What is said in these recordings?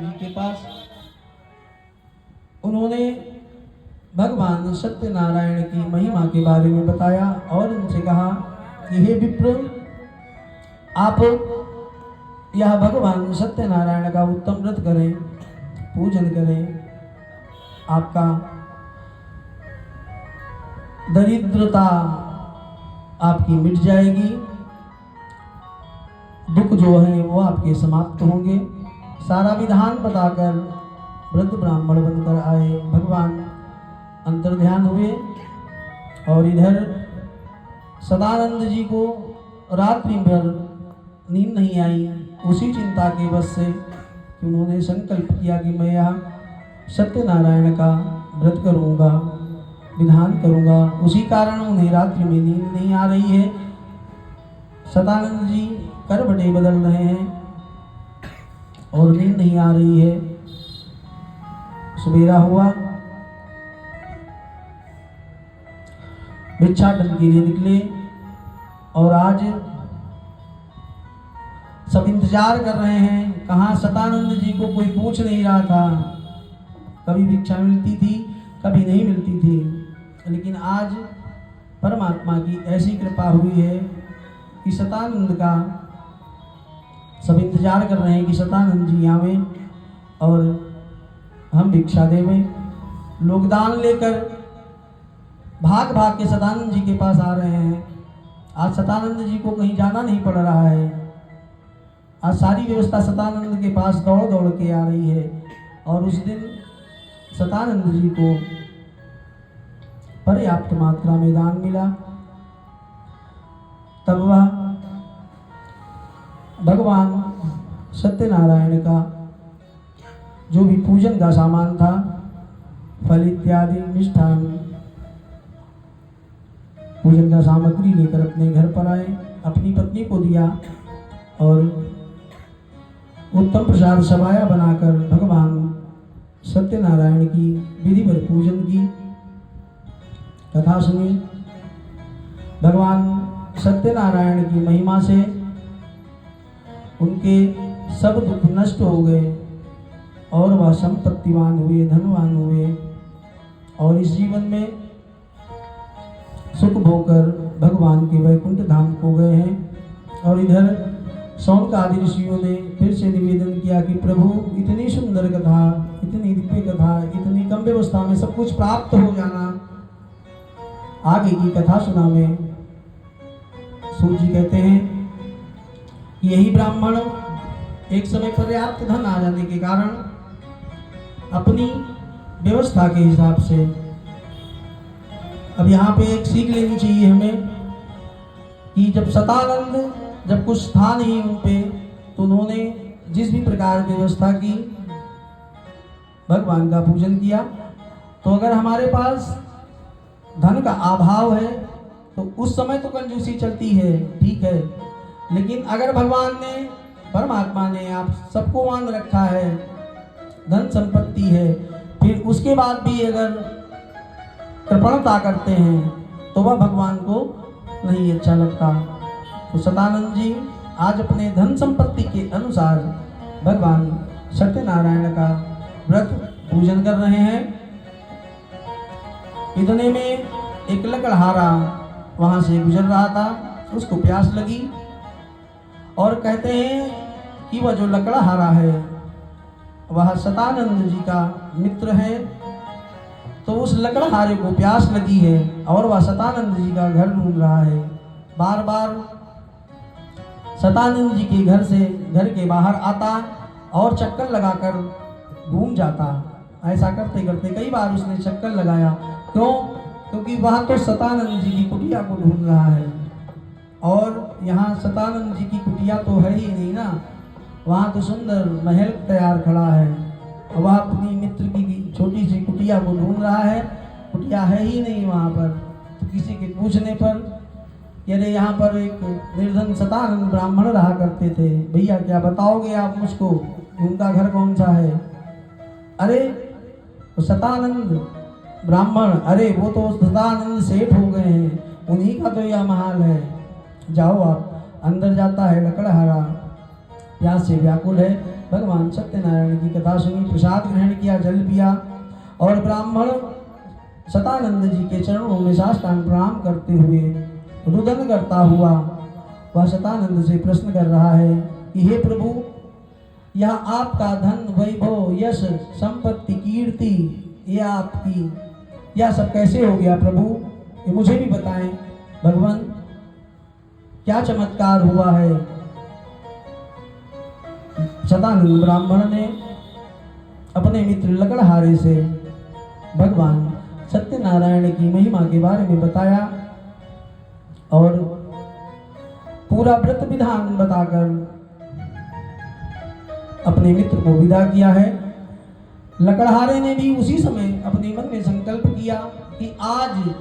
जी के पास उन्होंने भगवान सत्यनारायण की महिमा के बारे में बताया और उनसे कहा कि हे विप्र, आप यह भगवान सत्यनारायण का उत्तम व्रत करें, पूजन करें, आपका दरिद्रता आपकी मिट जाएगी, दुख जो है वो आपके समाप्त होंगे। सारा विधान बताकर वृद्ध ब्राह्मण बनकर आए। भगवान अंतर्ध्यान हुए और इधर सदानंद जी को रात्रि भर नींद नहीं आई। उसी चिंता के वश से उन्होंने संकल्प किया कि मैं यह सत्यनारायण का व्रत करूँगा, विधान करूँगा। उसी कारण उन्हें रात्रि में नींद नहीं आ रही है। सदानंद जी करवटें बदल रहे हैं और नींद नहीं आ रही है। सवेरा हुआ, भिक्षाटन के लिए निकले और आज सब इंतजार कर रहे हैं। कहाँ सतानंद जी को कोई पूछ नहीं रहा था। कभी भिक्षा मिलती थी, कभी नहीं मिलती थी, लेकिन आज परमात्मा की ऐसी कृपा हुई है कि सतानंद का सब इंतजार कर रहे हैं कि सतानंद जी आवे और हम भिक्षा देवें। लोग दान लेकर भाग भाग के सतानंद जी के पास आ रहे हैं। आज सतानंद जी को कहीं जाना नहीं पड़ रहा है। आज सारी व्यवस्था सतानंद के पास दौड़ दौड़ के आ रही है। और उस दिन सतानंद जी को पर्याप्त मात्रा में दान मिला। तब वह भगवान सत्यनारायण का जो भी पूजन का सामान था, फल इत्यादि, मिष्ठान, पूजन का सामग्री लेकर अपने घर पर आए, अपनी पत्नी को दिया और उत्तम प्रसाद सभाया बनाकर भगवान सत्यनारायण की विधिवत पूजन की। कथा सुनी। भगवान सत्यनारायण की महिमा से उनके सब दुख नष्ट हो गए और वह संपत्तिवान हुए, धनवान हुए और इस जीवन में सुख भोकर भगवान के वैकुंठ धाम को गए हैं। और इधर सौनक आदि ऋषियों ने फिर से निवेदन किया कि प्रभु, इतनी सुंदर कथा, इतनी दिव्य कथा, इतनी कम व्यवस्था में सब कुछ प्राप्त हो जाना, आगे की कथा सुना में। सूत जी कहते हैं कि यही ब्राह्मण एक समय पर्याप्त धन आ जाने के कारण अपनी व्यवस्था के हिसाब से, अब यहाँ पे एक सीख लेनी चाहिए हमें कि जब सतानंद जब कुछ था नहीं उन पे, तो उन्होंने जिस भी प्रकार की व्यवस्था की, भगवान का पूजन किया। तो अगर हमारे पास धन का अभाव है तो उस समय तो कंजूसी चलती है, ठीक है, लेकिन अगर भगवान ने, परमात्मा ने आप सबको मान रखा है, धन संपत्ति है, फिर उसके बाद भी अगर कृपणता करते हैं तो वह भगवान को नहीं अच्छा लगता। तो सतानंद जी आज अपने धन संपत्ति के अनुसार भगवान सत्यनारायण का व्रत पूजन कर रहे हैं। इतने में एक लकड़हारा वहां से गुजर रहा था, उसको प्यास लगी और कहते हैं कि वह जो लकड़हारा है वह सतानंद जी का मित्र है। तो उस लकड़हारे को प्यास लगी है और वह सतानंद जी का घर ढूंढ रहा है। बार बार सतानंद जी के घर के बाहर आता और चक्कर लगाकर घूम जाता। ऐसा करते करते कई बार उसने चक्कर लगाया। क्यों? क्योंकि वह तो सतानंद जी की कुटिया को ढूंढ रहा है और यहाँ सतानंद जी की कुटिया तो है ही नहीं ना, वहाँ तो सुंदर महल तैयार खड़ा है। वह अपनी मित्र की छोटी सी कुटिया को ढूंढ रहा है, कुटिया है ही नहीं वहाँ पर। तो किसी के पूछने पर, अरे यहाँ पर एक निर्धन सतानंद ब्राह्मण रहा करते थे, भैया क्या बताओगे आप मुझको, उनका घर कौन सा है? अरे तो सतानंद ब्राह्मण, अरे वो तो सदानंद सेठ हो गए हैं, उन्हीं का तो यह महाल है। जाओ आप। अंदर जाता है लकड़हारा, प्यास से व्याकुल है, भगवान सत्यनारायण की कथा सुनी, प्रसाद ग्रहण किया, जल पिया और ब्राह्मण सतानंद जी के चरणों में साष्टांग प्रणाम करते हुए रुदन करता हुआ वह सतानंद से प्रश्न कर रहा है कि हे प्रभु, यह आपका धन, वैभव, यश, संपत्ति, कीर्ति, यह आपकी, यह सब कैसे हो गया प्रभु, ये मुझे भी बताएं। भगवान क्या चमत्कार हुआ है। सतानंद ब्राह्मण ने अपने मित्र लकड़हारे से भगवान सत्यनारायण की महिमा के बारे में बताया और पूरा व्रत विधान बताकर अपने मित्र को विदा किया है। लकड़हारे ने भी उसी समय अपने मन में संकल्प किया कि आज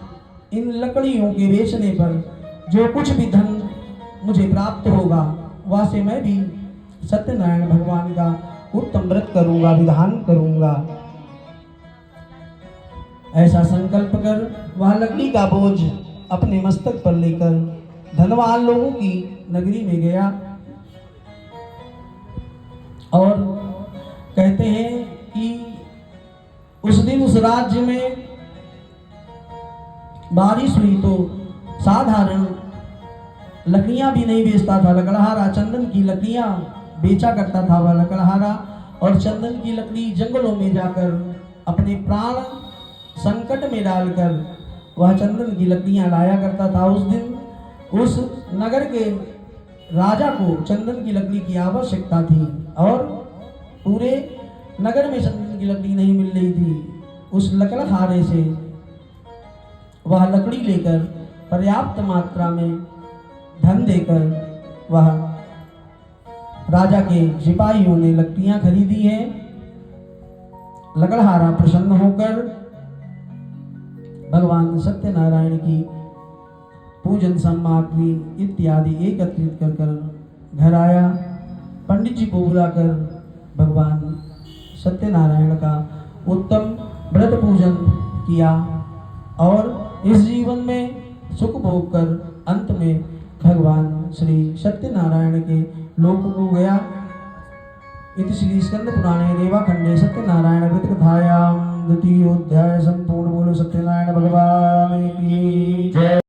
इन लकड़ियों के बेचने पर जो कुछ भी धन मुझे प्राप्त होगा वह से मैं भी सत्यनारायण भगवान का उत्तम व्रत करूंगा, विधान करूंगा। ऐसा संकल्प कर वह लकड़ी का बोझ अपने मस्तक पर लेकर धनवान लोगों की नगरी में गया और कहते हैं कि उस दिन उस राज्य में बारिश हुई तो साधारण लकड़ियां भी नहीं बेचता था। लकड़हारा चंदन की लकड़ियां बेचा करता था वह लकड़हारा, और चंदन की लकड़ी जंगलों में जाकर अपने प्राण संकट में डालकर वह चंदन की लकड़ियां लाया करता था। उस दिन उस नगर के राजा को चंदन की लकड़ी की आवश्यकता थी और पूरे नगर में चंदन की लकड़ी नहीं मिल रही थी। उस लकड़हारे से वह लकड़ी लेकर पर्याप्त मात्रा में धन देकर वह राजा के सिपाहियों ने लकड़ियां खरीदी हैं। लकड़हारा प्रसन्न होकर भगवान सत्यनारायण की पूजन सामग्री इत्यादि एकत्रित कर कर घर आया। पंडित जी को बुलाकर भगवान सत्यनारायण का उत्तम व्रत पूजन किया और इस जीवन में सुख भोग कर अंत में भगवान श्री सत्यनारायण के लोक को गया। इति श्री स्कंद पुराणे रेवाखंडे सत्यनारायण व्रत कथायां द्वितीयोध्याय संपूर्ण। बोलो सत्यनारायण भगवान की जय।